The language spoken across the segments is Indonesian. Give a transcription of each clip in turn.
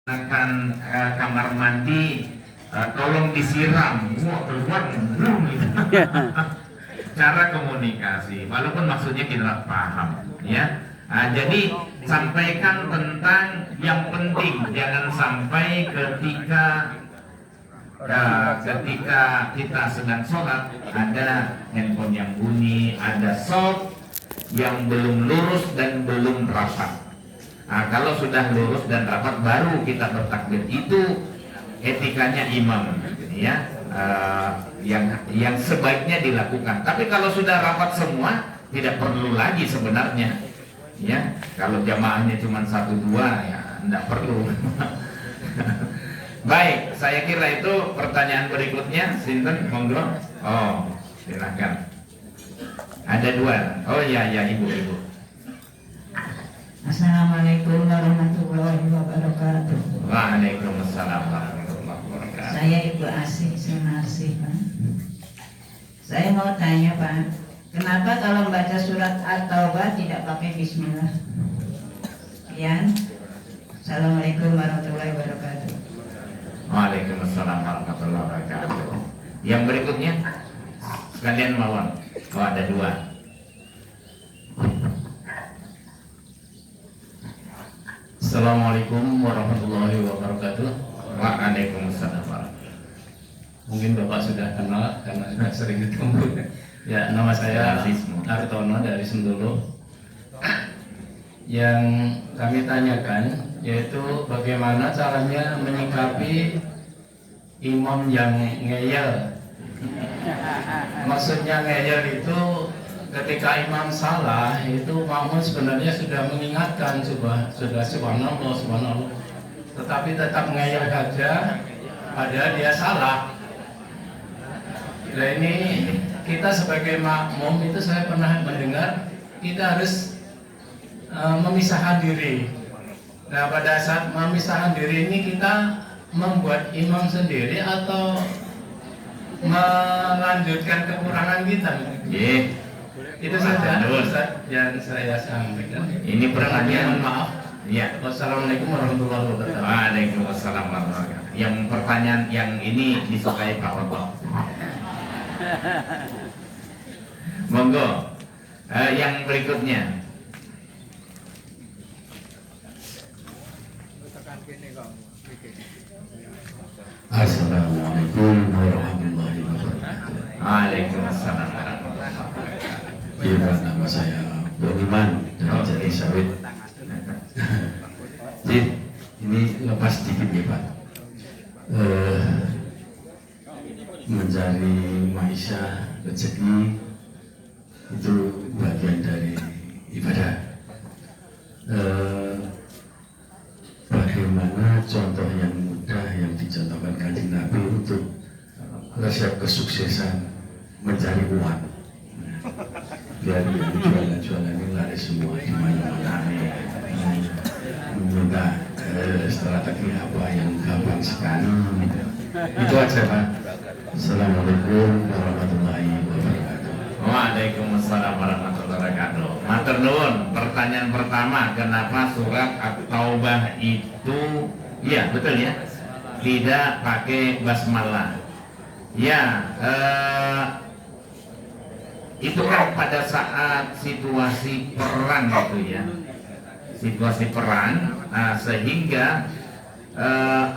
akan kamar mandi tolong disiram, wah keluar belum gitu. Cara komunikasi, walaupun maksudnya kita paham, ya. Jadi sampaikan tentang yang penting, jangan sampai ketika kita sedang sholat ada handphone yang bunyi, ada soft yang belum lurus dan belum rapat. Nah, kalau sudah lurus dan rapat baru kita bertakbir, itu etikanya imam, ya, yang sebaiknya dilakukan. Tapi kalau sudah rapat semua, tidak perlu lagi sebenarnya, ya. Kalau jamaahnya cuma 1-2, ya tidak perlu. Baik, saya kira itu pertanyaan berikutnya. Sinten, monggo. Oh, silakan. Ada 2. Oh ya, ibu. Assalamualaikum warahmatullahi wabarakatuh. Waalaikumsalam warahmatullahi wabarakatuh. Saya Ibu Asih Sunarsi, Pak. Saya mau tanya, Pak, kenapa kalau membaca surat At-Taubah tidak pakai Bismillah? Sekian. Assalamualaikum warahmatullahi wabarakatuh. Waalaikumsalam warahmatullahi wabarakatuh. Yang berikutnya sekalian mawon. Oh, ada 2. Assalamualaikum warahmatullahi wabarakatuh. Waalaikumsalam. Mungkin Bapak sudah kenal karena sudah sering ketemu. Ya, nama saya Artono dari Sendolo. Yang kami tanyakan yaitu bagaimana caranya menyikapi imam yang ngeyel. Maksudnya ngeyel itu ketika imam salah, itu makmum sebenarnya sudah mengingatkan, sudah subhanallah, tetapi tetap ngeyel saja padahal dia salah. Nah, ini kita sebagai makmum itu saya pernah mendengar kita harus memisahkan diri. Nah, pada saat memisahkan diri ini kita membuat imam sendiri atau melanjutkan kekurangan kita? Yeah. Itu saja Ustaz yang saya sampaikan. Ini pertanyaan, maaf. Ya. Wassalamualaikum warahmatullahi wabarakatuh. Waalaikumsalam warahmatullahi wabarakatuh. Yang pertanyaan yang ini disukai Pak Robo. Monggo. Yang berikutnya. Assalamualaikum warahmatullahi wabarakatuh. Waalaikumsalam warahmatullahi wabarakatuh. Iya, nama saya Boniman dari Jati Sawit. Jadi ini lepas sedikit ya Pak. Mencari maisha rezeki itu bagian dari ibadah. Bagaimana contoh yang mudah yang dicontohkan Kanjeng Nabi untuk resep kesuksesan mencari uang? Biar yang jualan-jualan ini laris semua di mana-mana. Minta strategi apa yang gampang sekali. Itu aja Pak. Assalamualaikum warahmatullahi wabarakatuh. Waalaikumsalam warahmatullahi wabarakatuh. Matur nuwun. Pertanyaan pertama, kenapa surat At-Taubah itu, ya betul ya, tidak pakai basmalah? Ya, itu kan pada saat situasi perang gitu ya, situasi perang, sehingga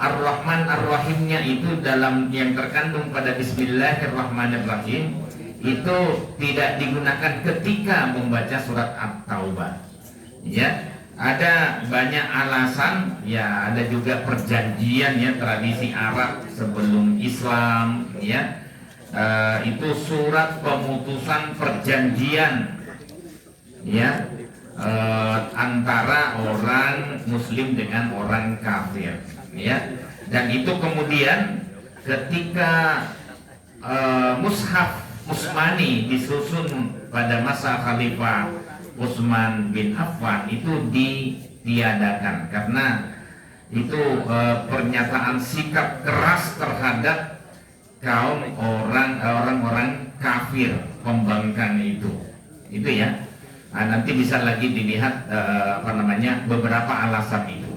Ar-Rahman Ar-Rahimnya itu dalam yang terkandung pada Bismillahirrahmanirrahim itu tidak digunakan ketika membaca surat At-Taubah. Ya, ada banyak alasan, ya ada juga perjanjian ya, tradisi Arab sebelum Islam ya. Itu surat pemutusan perjanjian ya, antara orang Muslim dengan orang kafir ya. Dan itu kemudian ketika mushaf Utsmani disusun pada masa Khalifah Utsman bin Affan itu ditiadakan karena itu pernyataan sikap keras terhadap kaum orang-orang kafir pembangkang itu ya. Nanti bisa lagi dilihat beberapa alasan itu.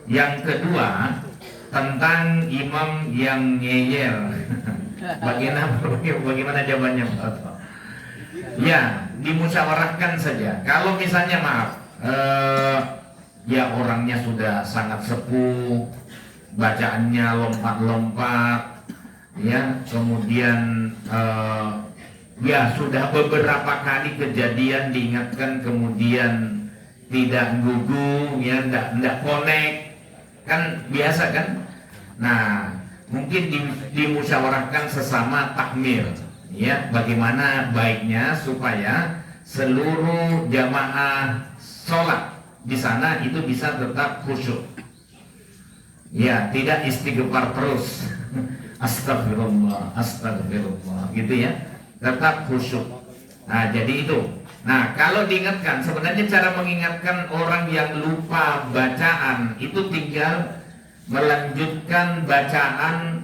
Yang kedua, tentang imam yang ngeyel. Bagaimana jawabannya, Pak? Ya, dimusyawarahkan saja. Kalau misalnya maaf, ya orangnya sudah sangat sepuh, bacaannya lompat-lompat, ya, kemudian ya sudah beberapa kali kejadian diingatkan kemudian tidak gugu, ya, tidak connect, kan biasa kan. Nah, mungkin dimusyawarahkan sesama takmir, ya, bagaimana baiknya supaya seluruh jamaah sholat di sana itu bisa tetap khusyuk, ya, tidak istighfar terus astagfirullah, astagfirullah, gitu ya, tetap khusyuk. Nah, jadi itu. Nah, kalau diingatkan, sebenarnya cara mengingatkan orang yang lupa bacaan itu tinggal melanjutkan bacaan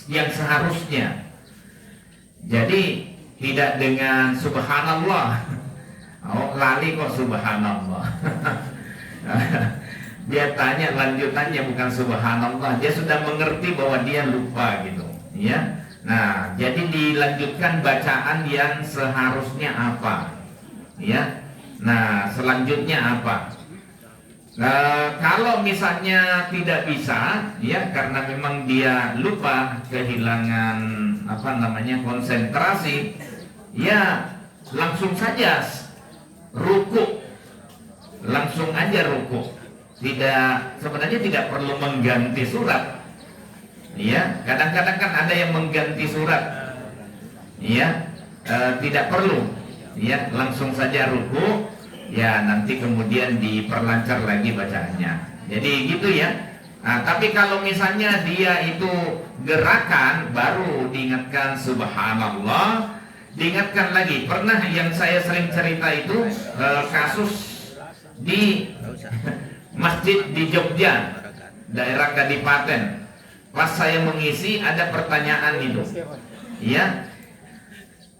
yang seharusnya. Jadi tidak dengan subhanallah. Oh, lali kok subhanallah. Dia tanya lanjutannya bukan subhanallah. Dia sudah mengerti bahwa dia lupa gitu, ya. Nah, jadi dilanjutkan bacaan yang seharusnya apa, ya. Nah, selanjutnya apa? Kalau misalnya tidak bisa, ya, karena memang dia lupa, kehilangan konsentrasi, ya langsung saja ruku, langsung aja ruku. Sebenarnya tidak perlu mengganti surat. Ya, kadang-kadang kan ada yang mengganti surat, ya, tidak perlu, ya, langsung saja ruku, ya, nanti kemudian diperlancar lagi bacaannya. Jadi gitu ya. Nah, tapi kalau misalnya dia itu gerakan, baru diingatkan subhanallah, diingatkan lagi. Pernah yang saya sering cerita itu kasus di masjid di Jogja, daerah Kadipaten. Pas saya mengisi ada pertanyaan itu, ya,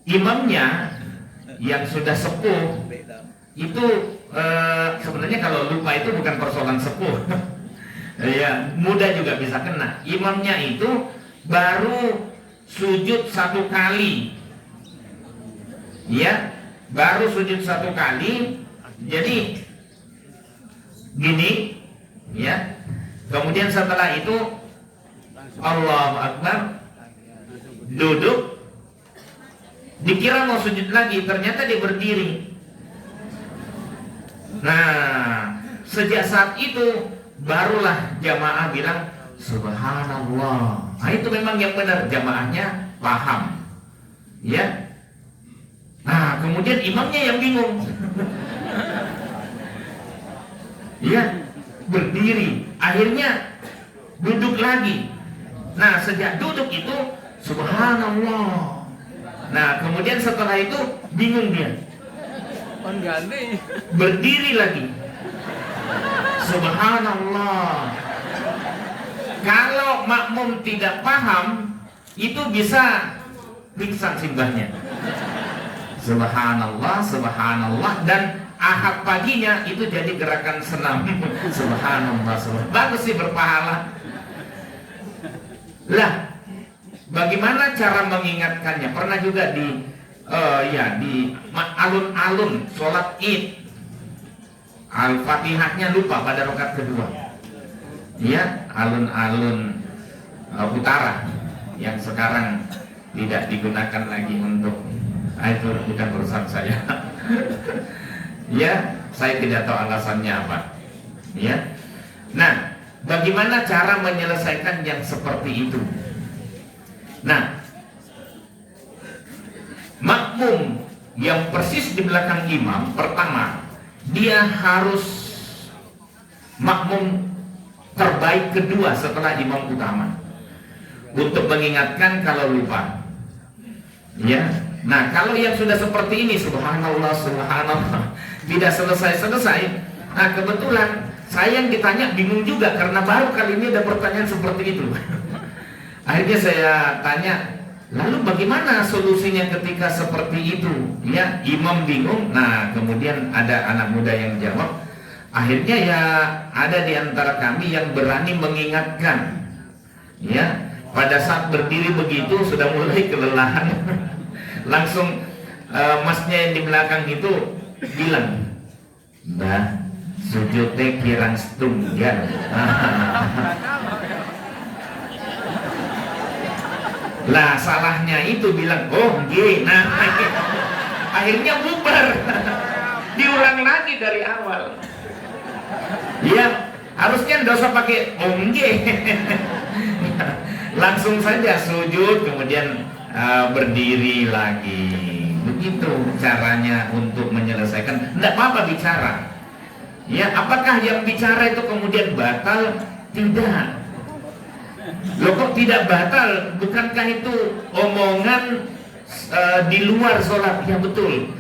imamnya yang sudah sepuh itu sebenarnya kalau lupa itu bukan persoalan sepuh, ya, muda juga bisa kena. Imamnya itu baru sujud 1 kali, ya, baru sujud 1 kali, jadi gini, ya, kemudian setelah itu Allahu Akbar, duduk, dikira mau sujud lagi, ternyata dia berdiri. Nah, sejak saat itu barulah jamaah bilang subhanallah. Nah, itu memang yang benar, jamaahnya paham, ya. Nah, kemudian imamnya yang bingung. Ya, berdiri, akhirnya duduk lagi. Nah, sejak duduk itu subhanallah. Nah, kemudian setelah itu bingung dia, berdiri lagi, subhanallah. Kalau makmum tidak paham, itu bisa pingsan simbahnya. Subhanallah, subhanallah, dan Ahad paginya itu jadi gerakan senam. Subhanallah, subhanallah. Bagus sih, berpahala. Lah, bagaimana cara mengingatkannya? Pernah juga di alun-alun sholat Id, Al-Fatihahnya lupa pada rakaat kedua. Ya, alun-alun utara yang sekarang tidak digunakan lagi untuk itu bukan urusan saya. Ya, saya tidak tahu alasannya apa. Ya, nah, bagaimana cara menyelesaikan yang seperti itu? Nah, makmum yang persis di belakang imam, pertama, dia harus makmum terbaik kedua setelah imam utama untuk mengingatkan kalau lupa. Ya, nah, kalau yang sudah seperti ini, subhanallah, subhanallah, tidak selesai-selesai. Nah, kebetulan saya yang ditanya bingung juga karena baru kali ini ada pertanyaan seperti itu. Akhirnya saya tanya, lalu bagaimana solusinya ketika seperti itu? Ya, imam bingung. Nah, kemudian ada anak muda yang jawab, Akhirnya ya ada di antara kami yang berani mengingatkan. Ya, pada saat berdiri begitu sudah mulai kelelahan. Langsung masnya yang di belakang itu bilang, "Mbah, sujud teh kirang setunggal." Lah salahnya itu bilang, "Oh nggih." Nah, akhirnya bubar. Diulang lagi dari awal. Ya, harusnya nggak usah pakai "Oh nggih." Langsung saja sujud, kemudian berdiri lagi. Begitu caranya untuk menyelesaikan. Tidak apa-apa bicara. Ya, apakah yang bicara itu kemudian batal? Tidak. Loh kok tidak batal? Bukankah itu omongan di luar sholat? Ya betul.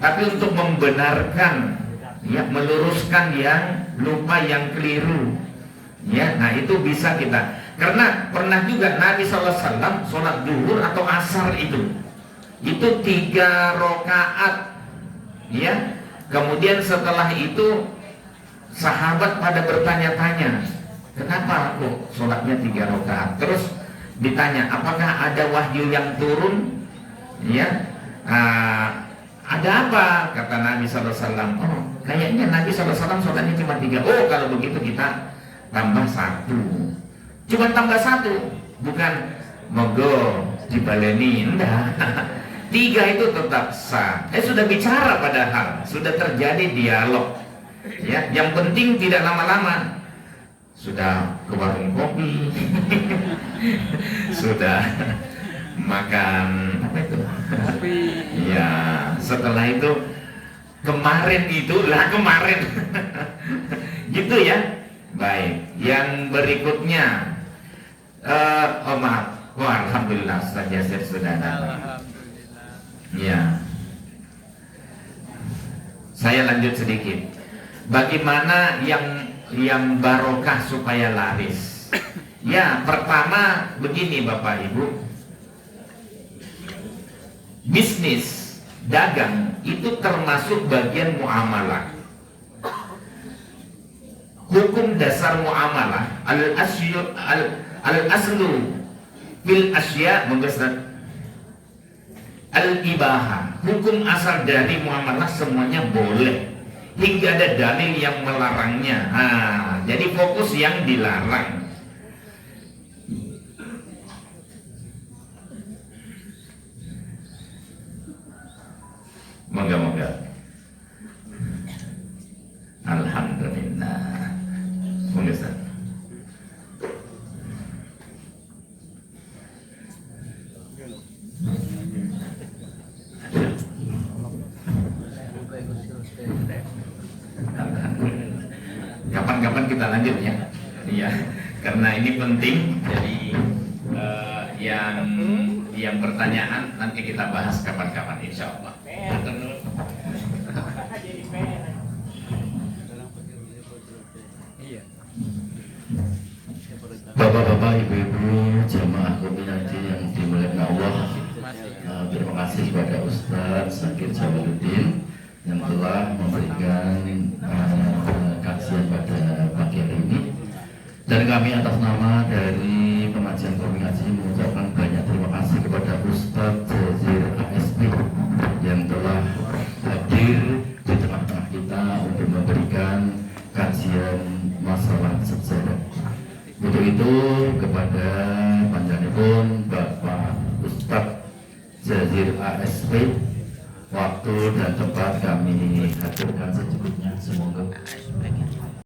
Tapi untuk membenarkan, ya, meluruskan yang lupa, yang keliru. Ya, nah itu bisa kita. Karena pernah juga Nabi SAW sholat duhur atau asar itu 3 rakaat, ya. Kemudian setelah itu sahabat pada bertanya-tanya, kenapa kok sholatnya 3 rakaat? Terus ditanya, apakah ada wahyu yang turun? Ya, ada apa? Kata Nabi SAW. Oh, kayaknya Nabi SAW sholatnya cuma 3. Oh, kalau begitu kita tambah 1. Cuma tambah 1, bukan mogo dibaleni, enggak. 3 itu tetap sah. Sudah bicara padahal, sudah terjadi dialog. Ya, yang penting tidak lama-lama. Sudah ke warung kopi, sudah makan apa itu? Ya, setelah itu kemarin gitu ya. Baik, yang berikutnya. Oh maaf, alhamdulillah saja saya sudah datang. Ya, saya lanjut sedikit. Bagaimana yang barokah supaya laris? Ya, pertama begini Bapak Ibu, bisnis dagang itu termasuk bagian muamalah. Hukum dasar muamalah al-aslu fil asya al-ibaha. Hukum asal dari muamalah semuanya boleh hingga ada dalil yang melarangnya. Jadi fokus yang dilarang. Moga-moga. Alhamdulillah. Moga Ustaz. Kapan-kapan kita lanjut ya. Iya, karena ini penting. Jadi yang pertanyaan nanti kita bahas kapan-kapan insya Allah. Bapak-bapak, ibu-ibu, jamaah kombinasi yang dimuliakan Allah, terima kasih kepada Ustadz Zakir Jawaluddin yang telah memberikan kajian pada pagi hari ini. Dan kami atas nama dari pengajian kombinasi mengucapkan banyak terima kasih kepada Ustadz Jazir ASP yang telah hadir di tengah-tengah kita untuk memberikan kajian masalah sejarah. Untuk itu kepada panjenengan Bapak Ustadz Jazir ASP, waktu dan tempat kami